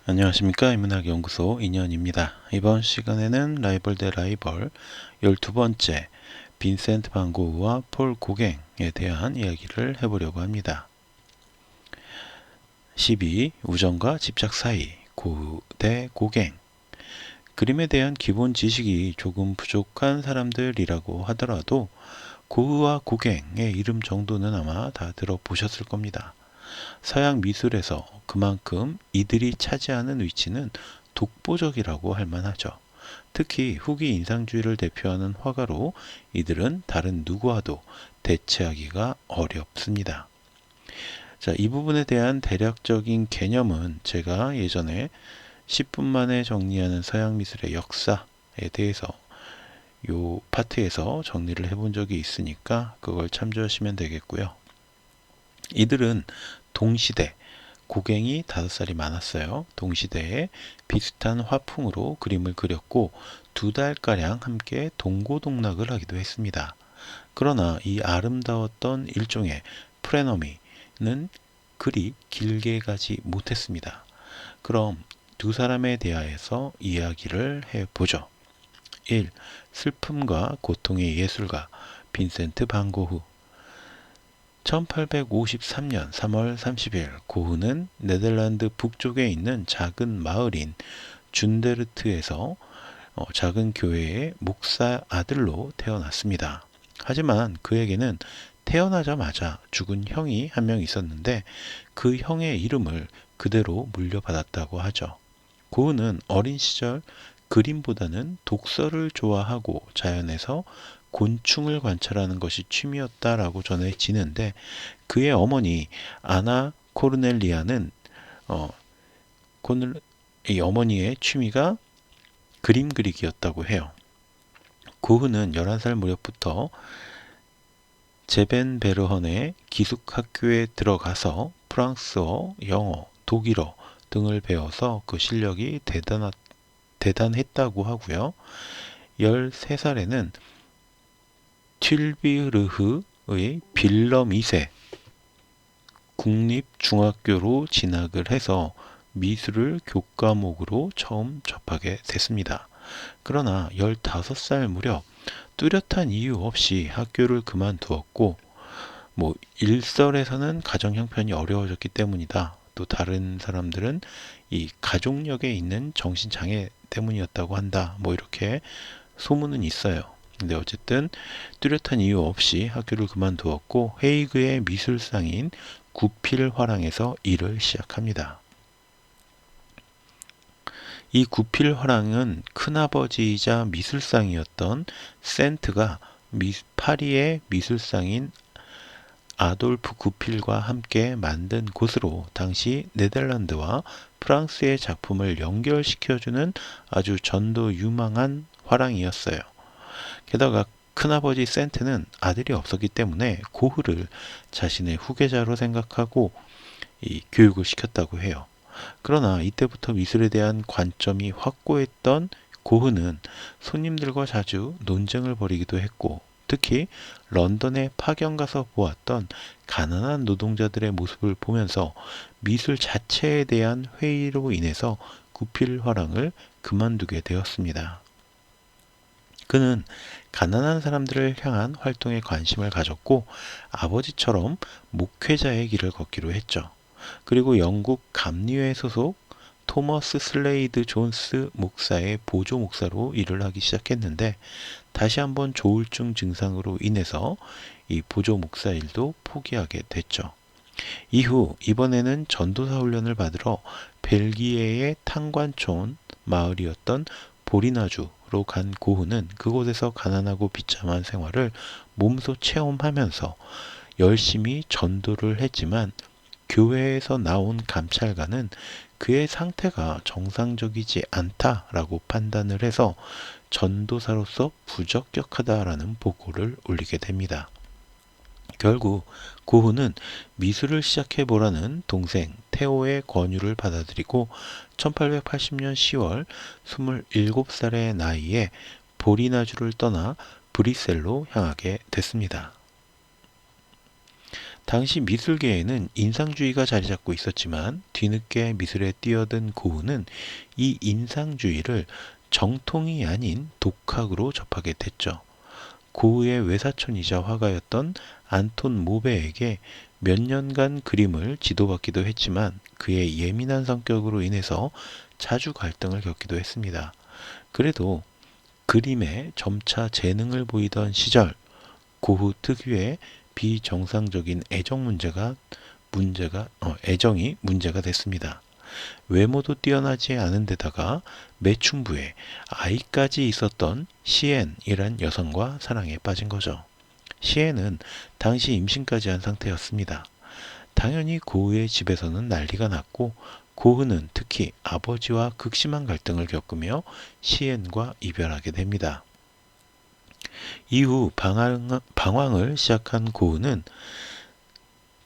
안녕하십니까. 인문학연구소 인연입니다. 이번 시간에는 라이벌 대 라이벌 12번째 빈센트 반 고흐와 폴 고갱에 대한 이야기를 해보려고 합니다. 12. 우정과 집착 사이 고흐 대 고갱. 그림에 대한 기본 지식이 조금 부족한 사람들이라고 하더라도 고흐와 고갱의 이름 정도는 아마 다 들어보셨을 겁니다. 서양 미술에서 그만큼 이들이 차지하는 위치는 독보적이라고 할 만하죠. 특히 후기 인상주의를 대표하는 화가로 이들은 다른 누구와도 대체하기가 어렵습니다. 자, 이 부분에 대한 대략적인 개념은 제가 예전에 10분 만에 정리하는 서양 미술의 역사에 대해서 요 파트에서 정리를 해본 적이 있으니까 그걸 참조하시면 되겠고요. 이들은 동시대, 고갱이 5살이 많았어요. 동시대에 비슷한 화풍으로 그림을 그렸고 2달가량 함께 동고동락을 하기도 했습니다. 그러나 이 아름다웠던 일종의 프레너미는 그리 길게 가지 못했습니다. 그럼 두 사람에 대하여서 이야기를 해보죠. 1. 슬픔과 고통의 예술가 빈센트 반 고흐. 1853년 3월 30일 고흐는 네덜란드 북쪽에 있는 작은 마을인 준데르트에서 작은 교회의 목사 아들로 태어났습니다. 하지만 그에게는 태어나자마자 죽은 형이 한 명 있었는데 그 형의 이름을 그대로 물려받았다고 하죠. 고흐는 어린 시절 그림보다는 독서를 좋아하고 자연에서 곤충을 관찰하는 것이 취미였다라고 전해지는데 그의 어머니 아나 코르넬리아는 이 어머니의 취미가 그림 그리기였다고 해요. 고흐는 11살 무렵부터 제벤베르헌의 기숙학교에 들어가서 프랑스어, 영어, 독일어 등을 배워서 그 실력이 대단했다고 하고요. 13살에는 튠비르흐의 빌럼 2세 국립중학교로 진학을 해서 미술을 교과목으로 처음 접하게 됐습니다. 그러나 15살 무렵 뚜렷한 이유 없이 학교를 그만두었고 일설에서는 가정 형편이 어려워졌기 때문이다. 또 다른 사람들은 이 가족력에 있는 정신장애 때문이었다고 한다. 이렇게 소문은 있어요. 근데 어쨌든 뚜렷한 이유 없이 학교를 그만두었고 헤이그의 미술상인 구필화랑에서 일을 시작합니다. 이 구필화랑은 큰아버지이자 미술상이었던 센트가 파리의 미술상인 아돌프 구필과 함께 만든 곳으로 당시 네덜란드와 프랑스의 작품을 연결시켜주는 아주 전도 유망한 화랑이었어요. 게다가 큰아버지 센트는 아들이 없었기 때문에 고흐를 자신의 후계자로 생각하고 이 교육을 시켰다고 해요. 그러나 이때부터 미술에 대한 관점이 확고했던 고흐는 손님들과 자주 논쟁을 벌이기도 했고 특히 런던에 파견 가서 보았던 가난한 노동자들의 모습을 보면서 미술 자체에 대한 회의로 인해서 구필화랑을 그만두게 되었습니다. 그는 가난한 사람들을 향한 활동에 관심을 가졌고 아버지처럼 목회자의 길을 걷기로 했죠. 그리고 영국 감리회 소속 토머스 슬레이드 존스 목사의 보조 목사로 일을 하기 시작했는데 다시 한번 조울증 증상으로 인해서 이 보조 목사 일도 포기하게 됐죠. 이후 이번에는 전도사 훈련을 받으러 벨기에의 탄관촌 마을이었던 보리나주로 간 고흐는 그곳에서 가난하고 비참한 생활을 몸소 체험하면서 열심히 전도를 했지만 교회에서 나온 감찰관은 그의 상태가 정상적이지 않다라고 판단을 해서 전도사로서 부적격하다라는 보고를 올리게 됩니다. 결국 고흐는 미술을 시작해보라는 동생 테오의 권유를 받아들이고 1880년 10월 27살의 나이에 보리나주를 떠나 브뤼셀로 향하게 됐습니다. 당시 미술계에는 인상주의가 자리 잡고 있었지만 뒤늦게 미술에 뛰어든 고흐는 이 인상주의를 정통이 아닌 독학으로 접하게 됐죠. 고흐의 외사촌이자 화가였던 안톤 모베에게 몇 년간 그림을 지도받기도 했지만 그의 예민한 성격으로 인해서 자주 갈등을 겪기도 했습니다. 그래도 그림에 점차 재능을 보이던 시절 고흐 특유의 비정상적인 애정이 문제가 됐습니다. 외모도 뛰어나지 않은 데다가 매춘부에 아이까지 있었던 시엔이란 여성과 사랑에 빠진 거죠. 시엔은 당시 임신까지 한 상태였습니다. 당연히 고흐의 집에서는 난리가 났고 고흐는 특히 아버지와 극심한 갈등을 겪으며 시엔과 이별하게 됩니다. 이후 방황을 시작한 고흐는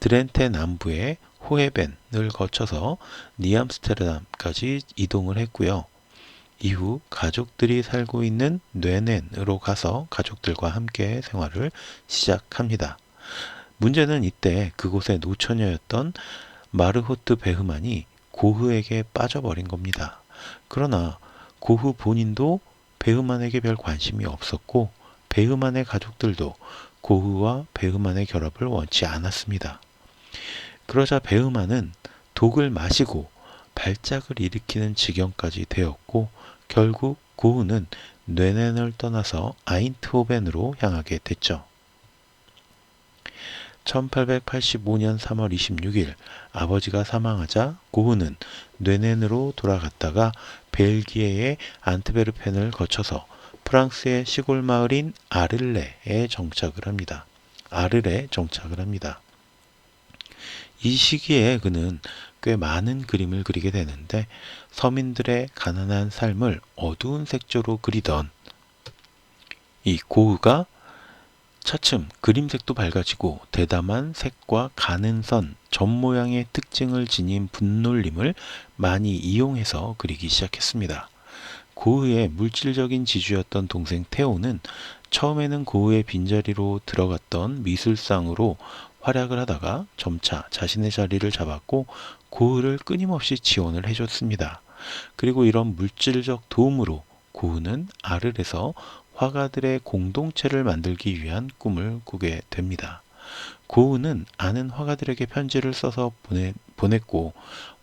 드렌테 남부의 호헤벤을 거쳐서 니암스테르담까지 이동을 했고요. 이후 가족들이 살고 있는 뇌넨으로 가서 가족들과 함께 생활을 시작합니다. 문제는 이때 그곳의 노처녀였던 마르호트 베흐만이 고흐에게 빠져버린 겁니다. 그러나 고흐 본인도 베흐만에게 별 관심이 없었고 베흐만의 가족들도 고흐와 베흐만의 결합을 원치 않았습니다. 그러자 베흐만은 독을 마시고 발작을 일으키는 지경까지 되었고 결국 고흐는 뇌넨을 떠나서 아인트호벤으로 향하게 됐죠. 1885년 3월 26일 아버지가 사망하자 고흐는 뇌넨으로 돌아갔다가 벨기에의 안트베르펜을 거쳐서 프랑스의 시골 마을인 아를레에 정착을 합니다. 이 시기에 그는 꽤 많은 그림을 그리게 되는데 서민들의 가난한 삶을 어두운 색조로 그리던 이 고흐가 차츰 그림색도 밝아지고 대담한 색과 가는 선, 점 모양의 특징을 지닌 분놀림을 많이 이용해서 그리기 시작했습니다. 고흐의 물질적인 지주였던 동생 테오는 처음에는 고흐의 빈자리로 들어갔던 미술상으로 활약을 하다가 점차 자신의 자리를 잡았고 고흐를 끊임없이 지원을 해줬습니다. 그리고 이런 물질적 도움으로 고흐는 아르에서 화가들의 공동체를 만들기 위한 꿈을 꾸게 됩니다. 고흐는 아는 화가들에게 편지를 써서 보냈고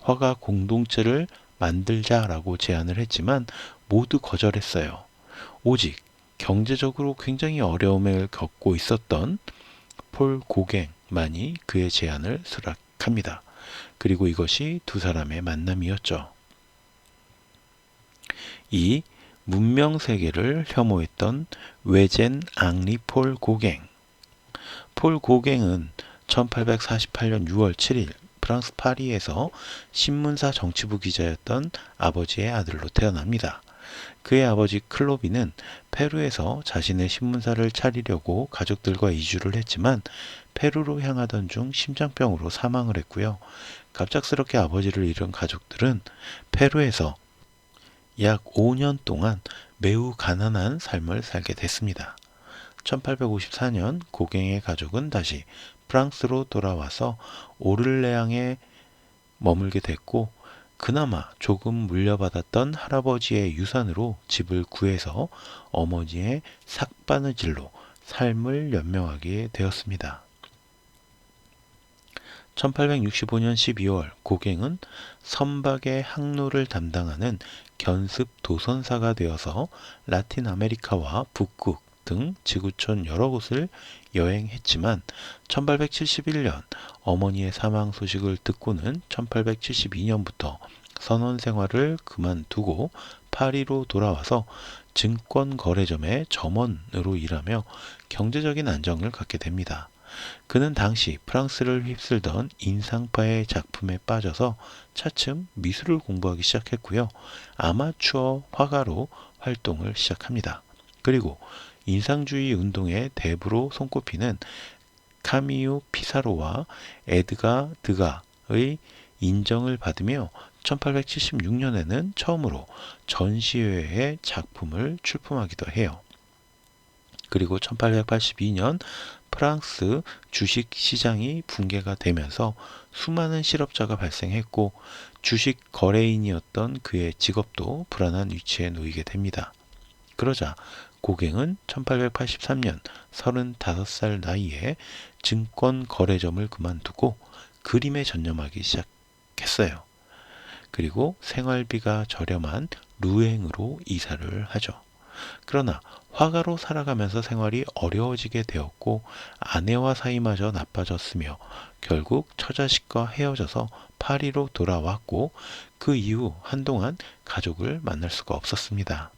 화가 공동체를 만들자라고 제안을 했지만 모두 거절했어요. 오직 경제적으로 굉장히 어려움을 겪고 있었던 폴 고갱만이 그의 제안을 수락합니다. 그리고 이것이 두 사람의 만남이었죠. 이 문명 세계를 혐오했던 외젠 앙리 폴 고갱. 폴 고갱은 1848년 6월 7일 프랑스 파리에서 신문사 정치부 기자였던 아버지의 아들로 태어납니다. 그의 아버지 클로비는 페루에서 자신의 신문사를 차리려고 가족들과 이주를 했지만 페루로 향하던 중 심장병으로 사망을 했고요. 갑작스럽게 아버지를 잃은 가족들은 페루에서 약 5년 동안 매우 가난한 삶을 살게 됐습니다. 1854년 고갱의 가족은 다시 프랑스로 돌아와서 오를레앙에 머물게 됐고 그나마 조금 물려받았던 할아버지의 유산으로 집을 구해서 어머니의 삭바느질로 삶을 연명하게 되었습니다. 1865년 12월 고갱은 선박의 항로를 담당하는 견습 도선사가 되어서 라틴 아메리카와 북극 등 지구촌 여러 곳을 여행했지만 1871년 어머니의 사망 소식을 듣고는 1872년부터 선원 생활을 그만두고 파리로 돌아와서 증권 거래점의 점원으로 일하며 경제적인 안정을 갖게 됩니다. 그는 당시 프랑스를 휩쓸던 인상파의 작품에 빠져서 차츰 미술을 공부하기 시작했고요. 아마추어 화가로 활동을 시작합니다. 그리고 인상주의 운동의 대부로 손꼽히는 카미유 피사로와 에드가 드가의 인정을 받으며 1876년에는 처음으로 전시회의 작품을 출품하기도 해요. 그리고 1882년 프랑스 주식 시장이 붕괴가 되면서 수많은 실업자가 발생했고 주식 거래인이었던 그의 직업도 불안한 위치에 놓이게 됩니다. 그러자 고갱은 1883년 35살 나이에 증권 거래점을 그만두고 그림에 전념하기 시작했어요. 그리고 생활비가 저렴한 루앵으로 이사를 하죠. 그러나 화가로 살아가면서 생활이 어려워지게 되었고 아내와 사이마저 나빠졌으며 결국 처자식과 헤어져서 파리로 돌아왔고 그 이후 한동안 가족을 만날 수가 없었습니다.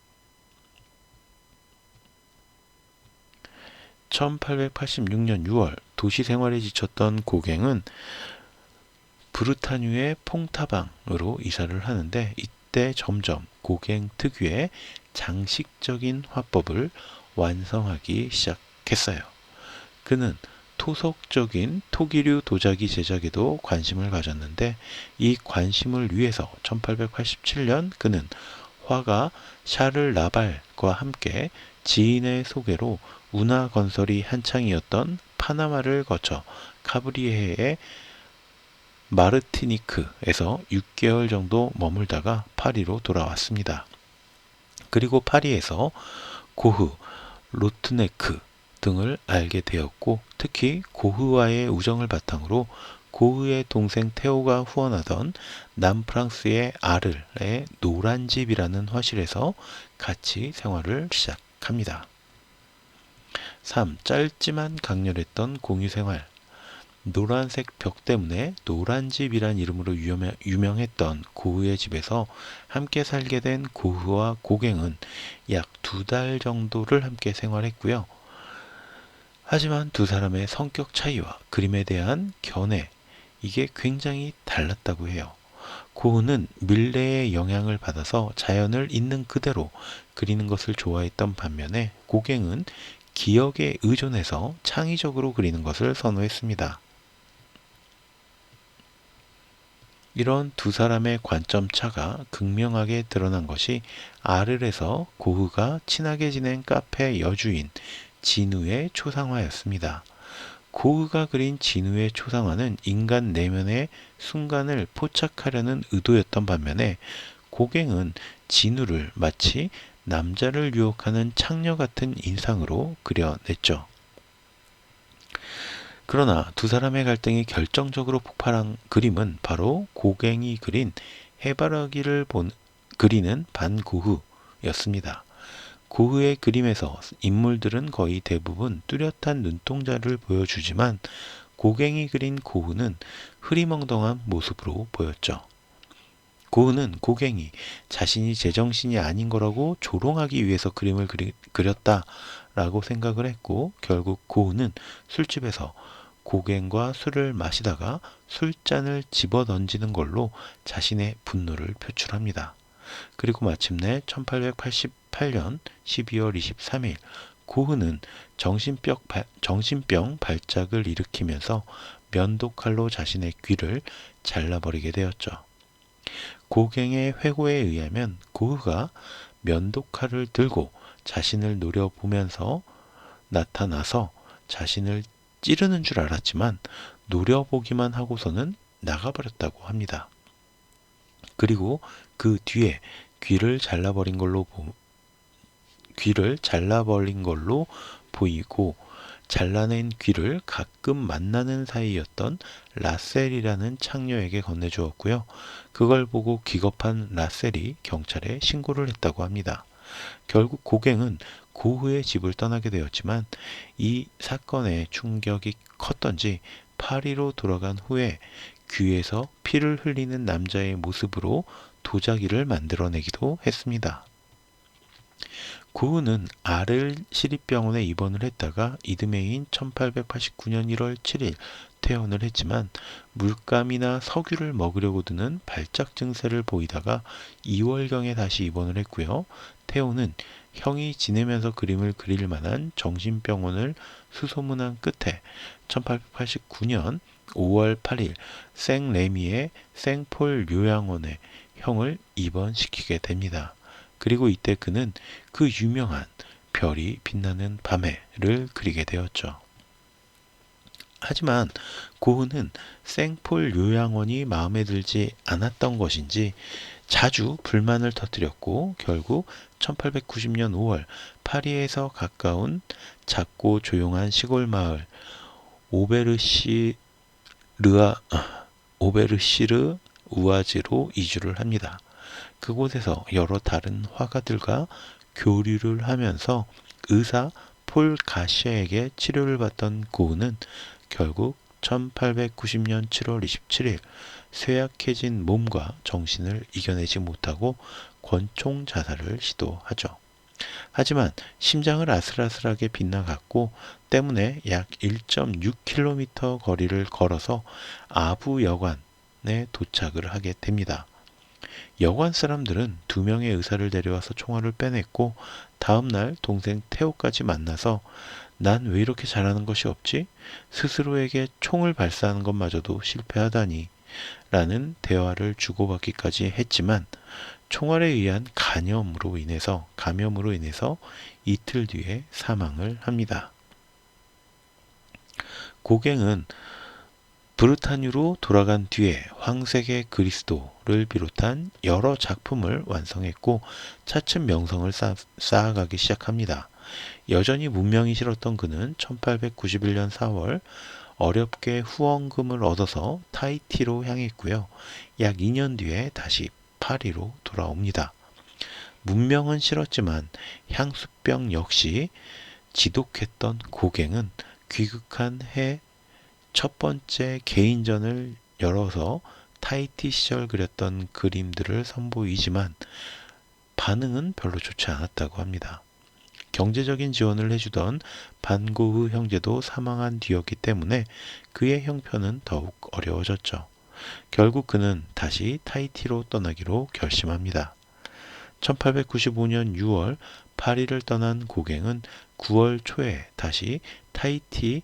1886년 6월 도시 생활에 지쳤던 고갱은 브르타뉴의 퐁타방으로 이사를 하는데 이때 점점 고갱 특유의 장식적인 화법을 완성하기 시작했어요. 그는 토속적인 토기류 도자기 제작에도 관심을 가졌는데 이 관심을 위해서 1887년 그는 화가 샤를 라발과 함께 지인의 소개로 운하 건설이 한창이었던 파나마를 거쳐 카브리헤의 마르티니크에서 6개월 정도 머물다가 파리로 돌아왔습니다. 그리고 파리에서 고흐, 로트네크 등을 알게 되었고 특히 고흐와의 우정을 바탕으로 고흐의 동생 테오가 후원하던 남프랑스의 아를의 노란집이라는 화실에서 같이 생활을 시작합니다. 3. 짧지만 강렬했던 공유생활. 노란색 벽 때문에 노란집이란 이름으로 유명했던 고흐의 집에서 함께 살게 된 고흐와 고갱은 약 2달 정도를 함께 생활했고요. 하지만 두 사람의 성격 차이와 그림에 대한 견해, 이게 굉장히 달랐다고 해요. 고흐는 밀레의 영향을 받아서 자연을 있는 그대로 그리는 것을 좋아했던 반면에 고갱은 기억에 의존해서 창의적으로 그리는 것을 선호했습니다. 이런 두 사람의 관점 차가 극명하게 드러난 것이 아를에서 고흐가 친하게 지낸 카페 여주인 진우의 초상화였습니다. 고흐가 그린 진우의 초상화는 인간 내면의 순간을 포착하려는 의도였던 반면에 고갱은 진우를 마치 남자를 유혹하는 창녀 같은 인상으로 그려냈죠. 그러나 두 사람의 갈등이 결정적으로 폭발한 그림은 바로 고갱이 그린 해바라기를 그리는 반고흐였습니다. 고흐의 그림에서 인물들은 거의 대부분 뚜렷한 눈동자를 보여주지만 고갱이 그린 고흐는 흐리멍덩한 모습으로 보였죠. 고흐는 고갱이 자신이 제정신이 아닌 거라고 조롱하기 위해서 그림을 그렸다라고 생각을 했고 결국 고흐는 술집에서 고갱과 술을 마시다가 술잔을 집어던지는 걸로 자신의 분노를 표출합니다. 그리고 마침내 1888년 12월 23일 고흐는 정신병 발작을 일으키면서 면도칼로 자신의 귀를 잘라버리게 되었죠. 고갱의 회고에 의하면 고흐가 면도칼을 들고 자신을 노려보면서 나타나서 자신을 찌르는 줄 알았지만 노려보기만 하고서는 나가버렸다고 합니다. 그리고 그 뒤에 귀를 잘라버린 걸로 보이고 잘라낸 귀를 가끔 만나는 사이였던 라셀이라는 창녀에게 건네주었고요. 그걸 보고 기겁한 라셀이 경찰에 신고를 했다고 합니다. 결국 고갱은 고흐의 집을 떠나게 되었지만 이 사건의 충격이 컸던지 파리로 돌아간 후에 귀에서 피를 흘리는 남자의 모습으로 도자기를 만들어내기도 했습니다. 고흐는 아를 시립병원에 입원을 했다가 이듬해인 1889년 1월 7일 퇴원을 했지만 물감이나 석유를 먹으려고 드는 발작 증세를 보이다가 2월경에 다시 입원을 했고요. 태호는 형이 지내면서 그림을 그릴 만한 정신병원을 수소문한 끝에 1889년 5월 8일 생레미의 생폴 요양원에 형을 입원시키게 됩니다. 그리고 이때 그는 그 유명한 별이 빛나는 밤에를 그리게 되었죠. 하지만 고흐는 생폴 요양원이 마음에 들지 않았던 것인지 자주 불만을 터뜨렸고 결국 1890년 5월 파리에서 가까운 작고 조용한 시골 마을 오베르시르 우아지로 이주를 합니다. 그곳에서 여러 다른 화가들과 교류를 하면서 의사 폴 가시에게 치료를 받던 고흐는 결국 1890년 7월 27일 쇠약해진 몸과 정신을 이겨내지 못하고 권총 자살을 시도하죠. 하지만 심장을 아슬아슬하게 빗나갔고 때문에 약 1.6km 거리를 걸어서 아부 여관에 도착을 하게 됩니다. 여관 사람들은 2명의 의사를 데려와서 총알을 빼냈고 다음날 동생 테오까지 만나서 난 왜 이렇게 잘하는 것이 없지? 스스로에게 총을 발사하는 것마저도 실패하다니 라는 대화를 주고받기까지 했지만 총알에 의한 감염으로 인해서 이틀 뒤에 사망을 합니다. 고갱은 브르타뉴로 돌아간 뒤에 황색의 그리스도를 비롯한 여러 작품을 완성했고 차츰 명성을 쌓아가기 시작합니다. 여전히 문명이 싫었던 그는 1891년 4월 어렵게 후원금을 얻어서 타히티로 향했고요. 약 2년 뒤에 다시 파리로 돌아옵니다. 문명은 싫었지만 향수병 역시 지독했던 고갱은 귀국한 해 첫 번째 개인전을 열어서 타히티 시절 그렸던 그림들을 선보이지만 반응은 별로 좋지 않았다고 합니다. 경제적인 지원을 해주던 반고흐 형제도 사망한 뒤였기 때문에 그의 형편은 더욱 어려워졌죠. 결국 그는 다시 타히티로 떠나기로 결심합니다. 1895년 6월 파리를 떠난 고갱은 9월 초에 다시 타히티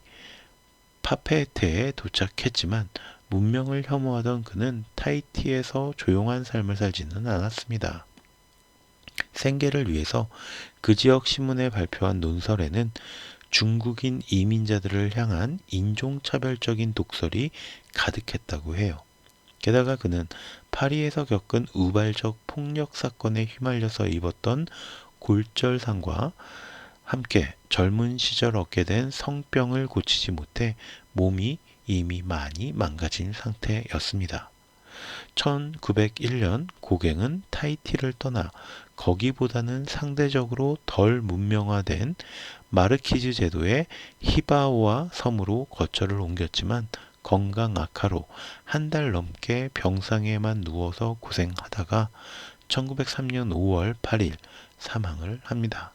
파페테에 도착했지만 문명을 혐오하던 그는 타히티에서 조용한 삶을 살지는 않았습니다. 생계를 위해서 그 지역 신문에 발표한 논설에는 중국인 이민자들을 향한 인종차별적인 독설이 가득했다고 해요. 게다가 그는 파리에서 겪은 우발적 폭력 사건에 휘말려서 입었던 골절상과 함께 젊은 시절 얻게 된 성병을 고치지 못해 몸이 이미 많이 망가진 상태였습니다. 1901년 고갱은 타히티를 떠나 거기보다는 상대적으로 덜 문명화된 마르키즈 제도의 히바오아 섬으로 거처를 옮겼지만 건강 악화로 한 달 넘게 병상에만 누워서 고생하다가 1903년 5월 8일 사망을 합니다.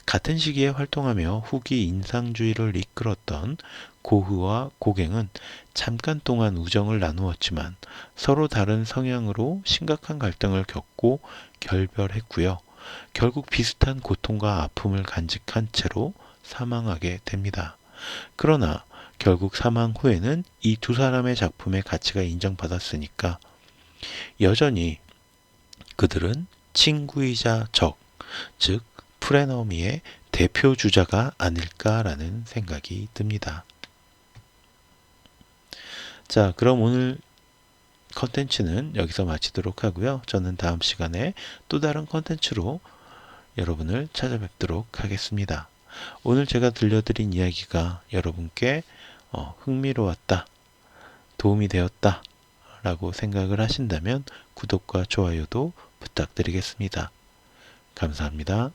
같은 시기에 활동하며 후기 인상주의를 이끌었던 고흐와 고갱은 잠깐 동안 우정을 나누었지만 서로 다른 성향으로 심각한 갈등을 겪고 결별했고요. 결국 비슷한 고통과 아픔을 간직한 채로 사망하게 됩니다. 그러나 결국 사망 후에는 이 두 사람의 작품의 가치가 인정받았으니까 여전히 그들은 친구이자 적, 즉 프레너미의 대표 주자가 아닐까라는 생각이 듭니다. 자, 그럼 오늘 컨텐츠는 여기서 마치도록 하고요. 저는 다음 시간에 또 다른 컨텐츠로 여러분을 찾아뵙도록 하겠습니다. 오늘 제가 들려드린 이야기가 여러분께 흥미로웠다, 도움이 되었다 라고 생각을 하신다면 구독과 좋아요도 부탁드리겠습니다. 감사합니다.